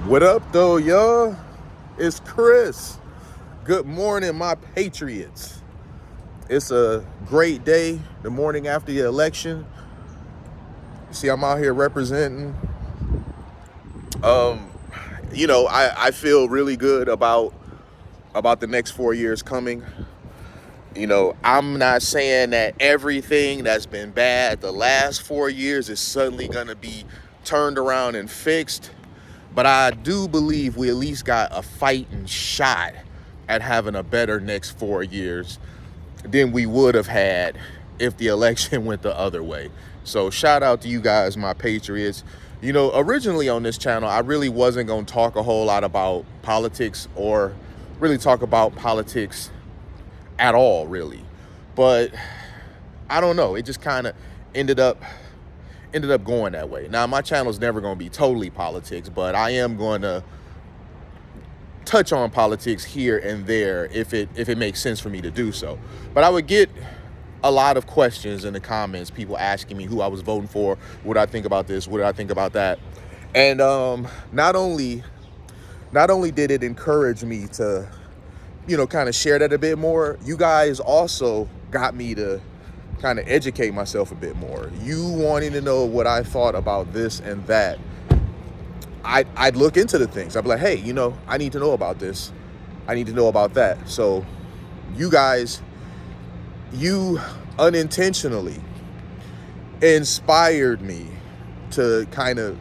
What up, though, y'all? It's Chris. Good morning, my patriots. It's a great day, the morning after the election. See, I'm out here representing. Um, I feel really good about the next 4 years coming. I'm not saying that everything that's been bad the last 4 years is suddenly gonna be turned around and fixed. But I do believe we at least got a fighting shot at having a better next 4 years than we would have had if the election went the other way. So shout out to you guys, my patriots. Originally on this channel, I really wasn't going to talk a whole lot about politics or really talk about politics at all, really. But I don't know. It just kind of ended up going that way. Now, my channel is never going to be totally politics, but I am going to touch on politics here and there if it makes sense for me to do so. But I would get a lot of questions in the comments, people asking me who I was voting for, what I think about this, what I think about that. And not only did it encourage me to, kind of share that a bit more, you guys also got me to kind of educate myself a bit more. You wanting to know what I thought about this and that. I'd look into the things. I'd be like, hey, I need to know about this. I need to know about that. So you guys, you unintentionally inspired me to kind of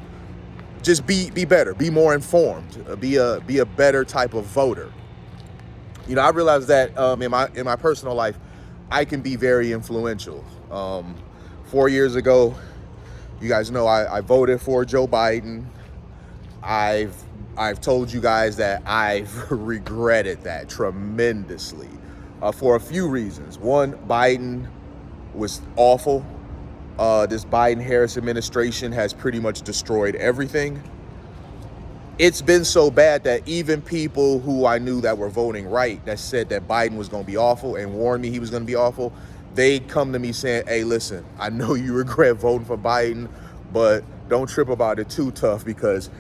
just be better, be more informed, be a better type of voter. I realized that in my personal life, I can be very influential. 4 years ago, you guys know I voted for Joe Biden. I've told you guys that I've regretted that tremendously for a few reasons. One, Biden was awful. This Biden-Harris administration has pretty much destroyed everything. It's been so bad that even people who I knew that were voting right, that said that Biden was going to be awful and warned me he was going to be awful, they come to me saying, hey, listen, I know you regret voting for Biden, but don't trip about it too tough because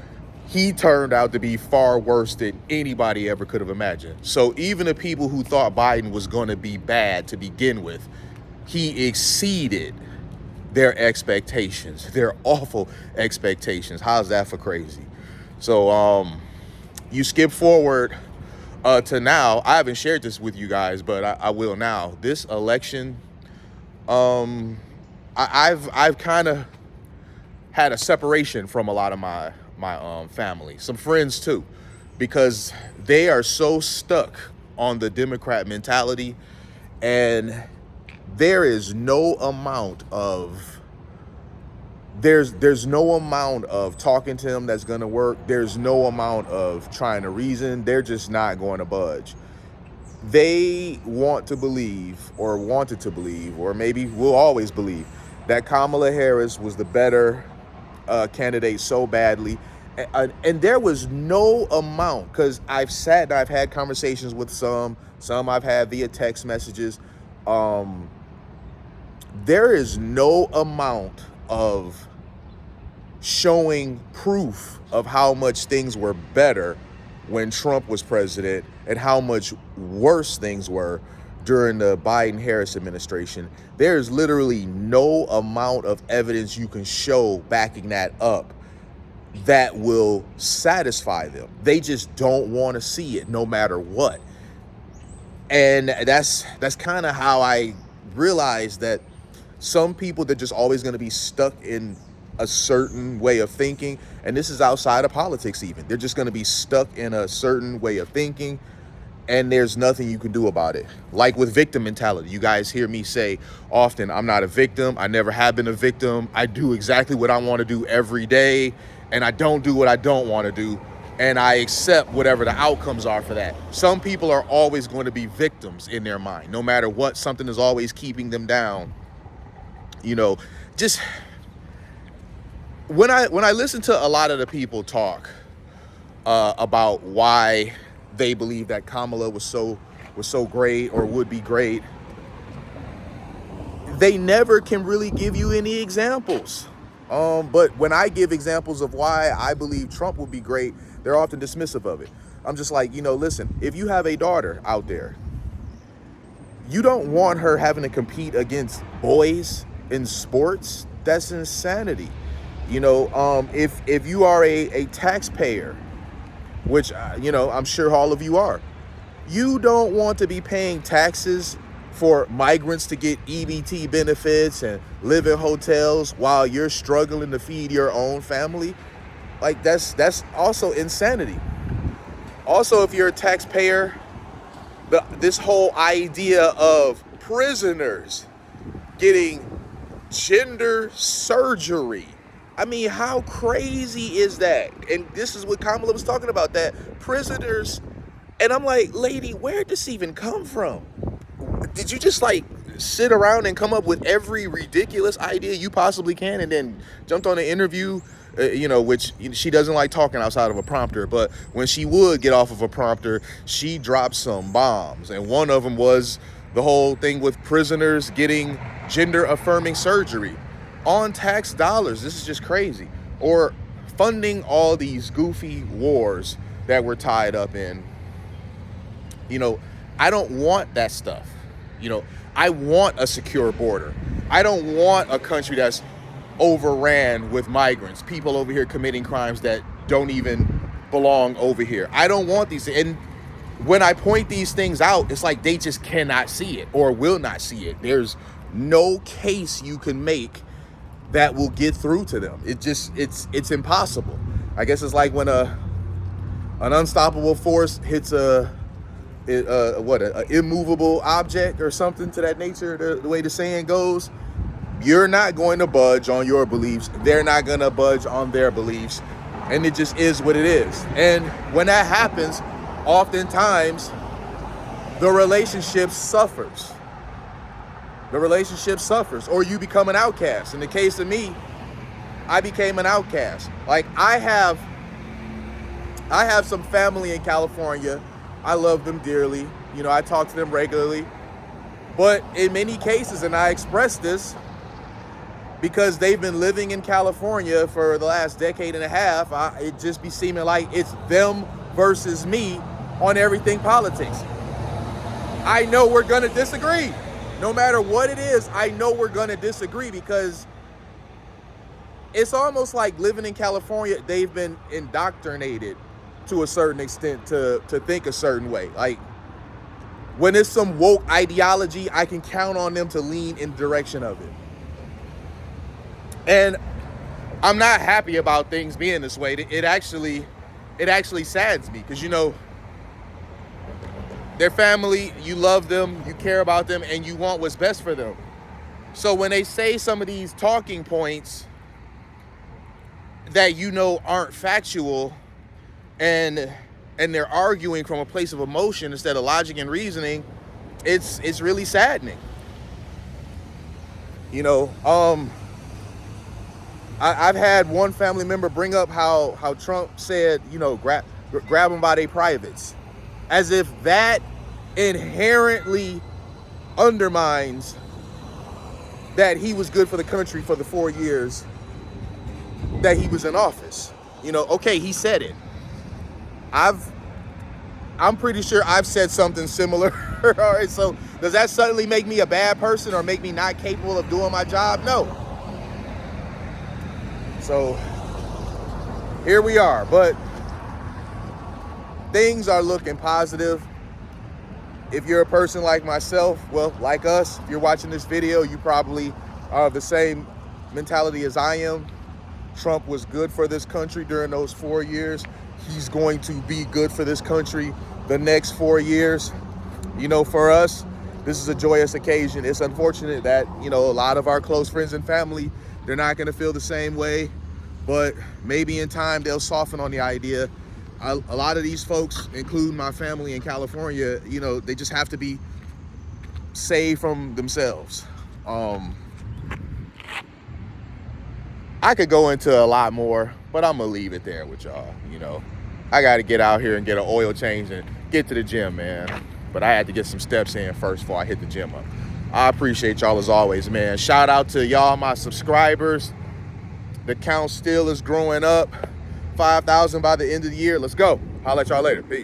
he turned out to be far worse than anybody ever could have imagined. So even the people who thought Biden was going to be bad to begin with, he exceeded their expectations, their awful expectations. How's that for crazy? So you skip forward to now. I haven't shared this with you guys, but I will now. This election, I've kind of had a separation from a lot of my family, some friends too, because they are so stuck on the Democrat mentality, and there is no amount of there's no amount of talking to them that's going to work. There's no amount of trying to reason. They're just not going to budge. They wanted to believe, or maybe will always believe, that Kamala Harris was the better candidate so badly. And there was no amount, because I've sat and I've had conversations with some I've had via text messages. There is no amount of showing proof of how much things were better when Trump was president and how much worse things were during the Biden-Harris administration. There's literally no amount of evidence you can show backing that up that will satisfy them. They just don't want to see it no matter what. And that's kind of how I realized that some people, they're just always going to be stuck in a certain way of thinking. And this is outside of politics even. They're just going to be stuck in a certain way of thinking, and there's nothing you can do about it. Like with victim mentality, you guys hear me say often, I'm not a victim. I never have been a victim. I do exactly what I want to do every day, and I don't do what I don't want to do. And I accept whatever the outcomes are for that. Some people are always going to be victims in their mind. No matter what, something is always keeping them down. Just when I listen to a lot of the people talk about why they believe that Kamala was so great or would be great, they never can really give you any examples. But when I give examples of why I believe Trump would be great, they're often dismissive of it. I'm just like, listen, if you have a daughter out there, you don't want her having to compete against boys in sports. That's insanity. If you are a taxpayer, which, I'm sure all of you are, you don't want to be paying taxes for migrants to get EBT benefits and live in hotels while you're struggling to feed your own family. Like, that's also insanity. Also, if you're a taxpayer, this whole idea of prisoners getting gender surgery. I mean, how crazy is that? And this is what Kamala was talking about, that prisoners. And I'm like, lady, where did this even come from? Did you just sit around and come up with every ridiculous idea you possibly can and then jumped on an interview, which she doesn't like talking outside of a prompter, but when she would get off of a prompter, she dropped some bombs. And one of them was the whole thing with prisoners getting gender affirming surgery on tax dollars. This is just crazy. Or funding all these goofy wars that we're tied up in. I don't want that stuff. I want a secure border. I don't want a country that's overran with migrants, people over here committing crimes that don't even belong over here. I don't want these. And when I point these things out, it's like they just cannot see it or will not see it. There's no case you can make that will get through to them. It's impossible. I guess it's like when an unstoppable force hits an immovable object or something to that nature, the way the saying goes. You're not going to budge on your beliefs. They're not going to budge on their beliefs. And it just is what it is. And when that happens, oftentimes the relationship suffers. Or you become an outcast. In the case of me, I became an outcast. Like, I have some family in California. I love them dearly. I talk to them regularly. But in many cases, and I express this because they've been living in California for the last decade and a half, it just be seeming like it's them versus me on everything politics. I know we're going to disagree. No matter what it is, I know we're going to disagree because it's almost like living in California, they've been indoctrinated to a certain extent to think a certain way. Like, when it's some woke ideology, I can count on them to lean in the direction of it. And I'm not happy about things being this way. It actually saddens me because, their family, you love them, you care about them, and you want what's best for them. So when they say some of these talking points that aren't factual, and they're arguing from a place of emotion instead of logic and reasoning, it's really saddening. I've had one family member bring up how Trump said, grab them by their privates, as if that inherently undermines that he was good for the country for the 4 years that he was in office. Okay, he said it. I'm pretty sure I've said something similar. All right, so does that suddenly make me a bad person or make me not capable of doing my job? No. So here we are, but things are looking positive. If you're a person like myself, well, like us, if you're watching this video, you probably are the same mentality as I am. Trump was good for this country during those 4 years. He's going to be good for this country the next 4 years. For us, this is a joyous occasion. It's unfortunate that, a lot of our close friends and family, they're not going to feel the same way. But maybe in time, they'll soften on the idea. A lot of these folks, including my family in California, they just have to be saved from themselves. I could go into a lot more, but I'm gonna leave it there with y'all. I got to get out here and get an oil change and get to the gym, man. But I had to get some steps in first before I hit the gym up. I appreciate y'all as always, man. Shout out to y'all, my subscribers. The count still is growing up. 5,000 by the end of the year. Let's go. Holla at y'all later. Peace.